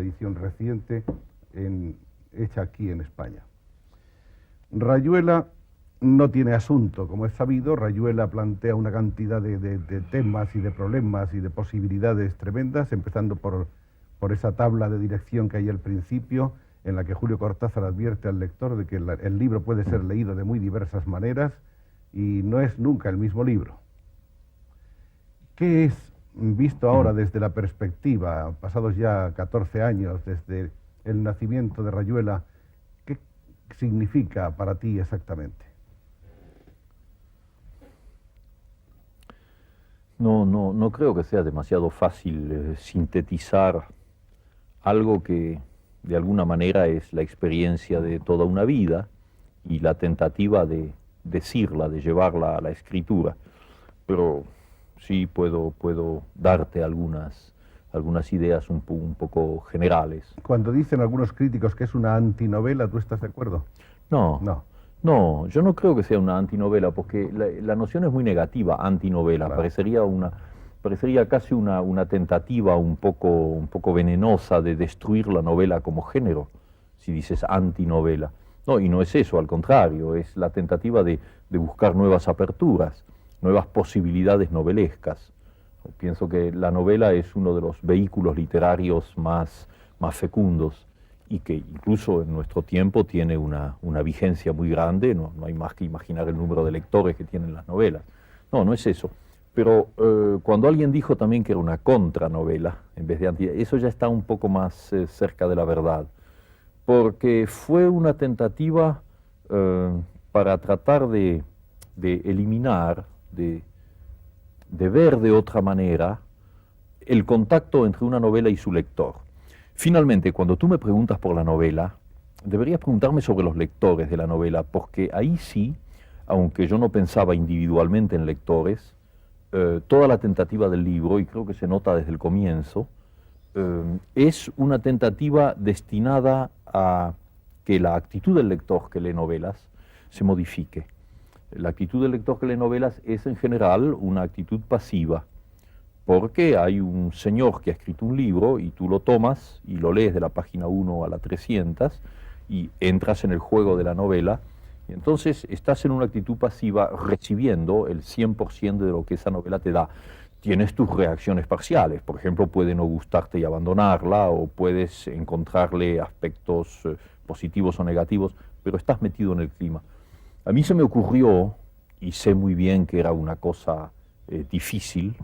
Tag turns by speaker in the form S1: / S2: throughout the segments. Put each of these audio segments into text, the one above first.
S1: edición reciente hecha aquí en España. Rayuela no tiene asunto, como es sabido. Rayuela plantea una cantidad de temas y de problemas y de posibilidades tremendas, empezando por esa tabla de dirección que hay al principio, en la que Julio Cortázar advierte al lector de que el libro puede ser leído de muy diversas maneras y no es nunca el mismo libro. ¿Qué es, visto ahora desde la perspectiva, pasados ya 14 años desde el nacimiento de Rayuela, qué significa para ti exactamente?
S2: No creo que sea demasiado fácil sintetizar algo que de alguna manera es la experiencia de toda una vida y la tentativa de decirla, de llevarla a la escritura. Pero sí puedo darte algunas ideas un poco generales.
S1: Cuando dicen algunos críticos que es una antinovela, ¿tú estás de acuerdo?
S2: No, yo no creo que sea una antinovela, porque la noción es muy negativa, antinovela. Claro. Parecería casi una tentativa un poco venenosa de destruir la novela como género, si dices antinovela. No, y no es eso, al contrario, es la tentativa de buscar nuevas aperturas, nuevas posibilidades novelescas. Pienso que la novela es uno de los vehículos literarios más fecundos, y que incluso en nuestro tiempo tiene una vigencia muy grande. No hay más que imaginar el número de lectores que tienen las novelas. No es eso. Pero cuando alguien dijo también que era una contranovela, en vez de anti, eso ya está un poco más cerca de la verdad, porque fue una tentativa para tratar de eliminar, de ver de otra manera el contacto entre una novela y su lector. Finalmente, cuando tú me preguntas por la novela, deberías preguntarme sobre los lectores de la novela, porque ahí sí, aunque yo no pensaba individualmente en lectores, toda la tentativa del libro, y creo que se nota desde el comienzo, es una tentativa destinada a que la actitud del lector que lee novelas se modifique. La actitud del lector que lee novelas es en general una actitud pasiva, porque hay un señor que ha escrito un libro y tú lo tomas y lo lees de la página 1 a la 300 y entras en el juego de la novela, y entonces estás en una actitud pasiva recibiendo el 100% de lo que esa novela te da. Tienes tus reacciones parciales, por ejemplo, puede no gustarte y abandonarla, o puedes encontrarle aspectos positivos o negativos, pero estás metido en el clima. A mí se me ocurrió, y sé muy bien que era una cosa difícil,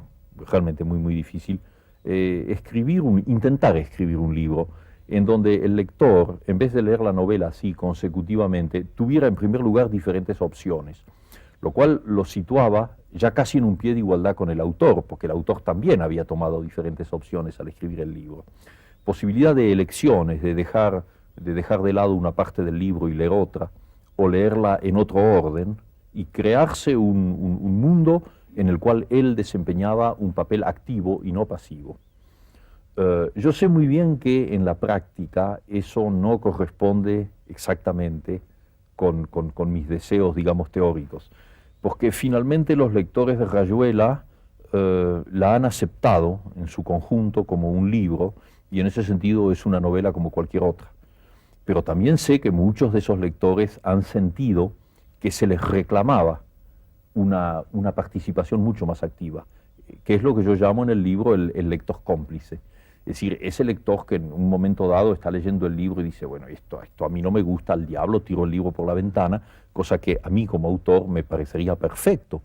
S2: realmente muy difícil, intentar escribir un libro en donde el lector, en vez de leer la novela así consecutivamente, tuviera en primer lugar diferentes opciones, lo cual lo situaba ya casi en un pie de igualdad con el autor, porque el autor también había tomado diferentes opciones al escribir el libro. Posibilidad de elecciones, de dejar de lado una parte del libro y leer otra, o leerla en otro orden, y crearse un mundo en el cual él desempeñaba un papel activo y no pasivo. Yo sé muy bien que en la práctica eso no corresponde exactamente con mis deseos, digamos, teóricos, porque finalmente los lectores de Rayuela la han aceptado en su conjunto como un libro, y en ese sentido es una novela como cualquier otra. Pero también sé que muchos de esos lectores han sentido que se les reclamaba una participación mucho más activa, que es lo que yo llamo en el libro el lector cómplice. Es decir, ese lector que en un momento dado está leyendo el libro y dice, bueno, esto a mí no me gusta, al diablo, tiro el libro por la ventana, cosa que a mí como autor me parecería perfecto,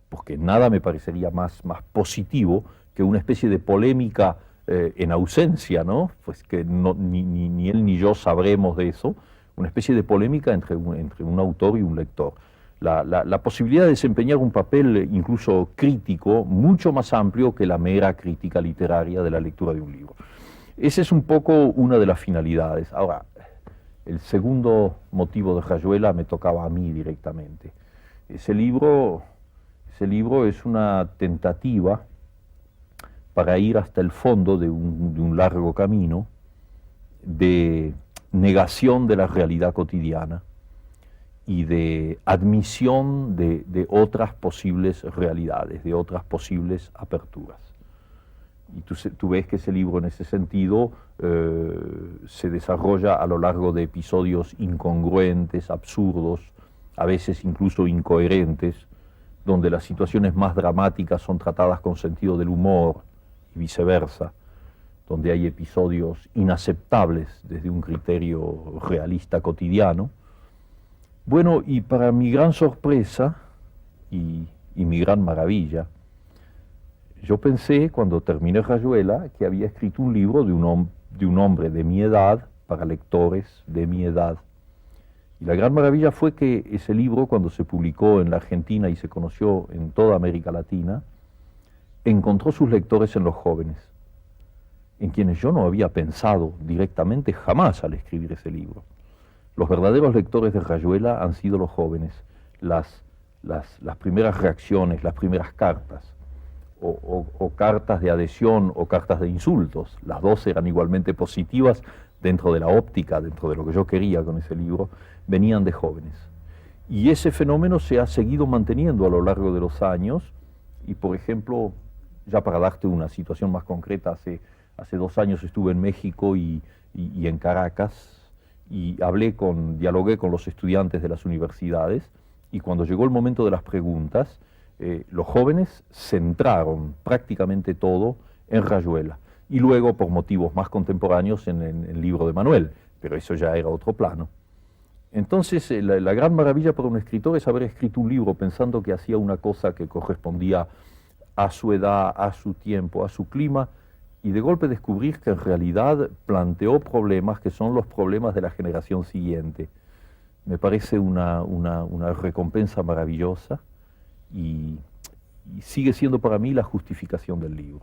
S2: porque nada me parecería más positivo que una especie de polémica en ausencia, ¿no? Pues que ni él ni yo sabremos de eso, una especie de polémica entre un autor y un lector. La posibilidad de desempeñar un papel incluso crítico mucho más amplio que la mera crítica literaria de la lectura de un libro. Esa es un poco una de las finalidades. Ahora, el segundo motivo de Rayuela me tocaba a mí directamente. Ese libro es una tentativa para ir hasta el fondo de un largo camino de negación de la realidad cotidiana y de admisión de otras posibles realidades, de otras posibles aperturas. Y tú ves que ese libro en ese sentido se desarrolla a lo largo de episodios incongruentes, absurdos, a veces incluso incoherentes, donde las situaciones más dramáticas son tratadas con sentido del humor y viceversa, donde hay episodios inaceptables desde un criterio realista cotidiano. Bueno, y para mi gran sorpresa y mi gran maravilla, yo pensé, cuando terminé Rayuela, que había escrito un libro de un hombre de mi edad, para lectores de mi edad. Y la gran maravilla fue que ese libro, cuando se publicó en la Argentina y se conoció en toda América Latina, encontró sus lectores en los jóvenes, en quienes yo no había pensado directamente jamás al escribir ese libro. Los verdaderos lectores de Rayuela han sido los jóvenes, las primeras reacciones, las primeras cartas. O cartas de adhesión o cartas de insultos. Las dos eran igualmente positivas dentro de la óptica, dentro de lo que yo quería con ese libro, venían de jóvenes. Y ese fenómeno se ha seguido manteniendo a lo largo de los años y, por ejemplo, ya para darte una situación más concreta, hace 2 años estuve en México y en Caracas y dialogué con los estudiantes de las universidades y cuando llegó el momento de las preguntas, los jóvenes centraron prácticamente todo en Rayuela y luego, por motivos más contemporáneos, en el libro de Manuel, pero eso ya era otro plano. Entonces, la gran maravilla para un escritor es haber escrito un libro pensando que hacía una cosa que correspondía a su edad, a su tiempo, a su clima, y de golpe descubrir que en realidad planteó problemas que son los problemas de la generación siguiente. Me parece una recompensa maravillosa. Y sigue siendo para mí la justificación del libro.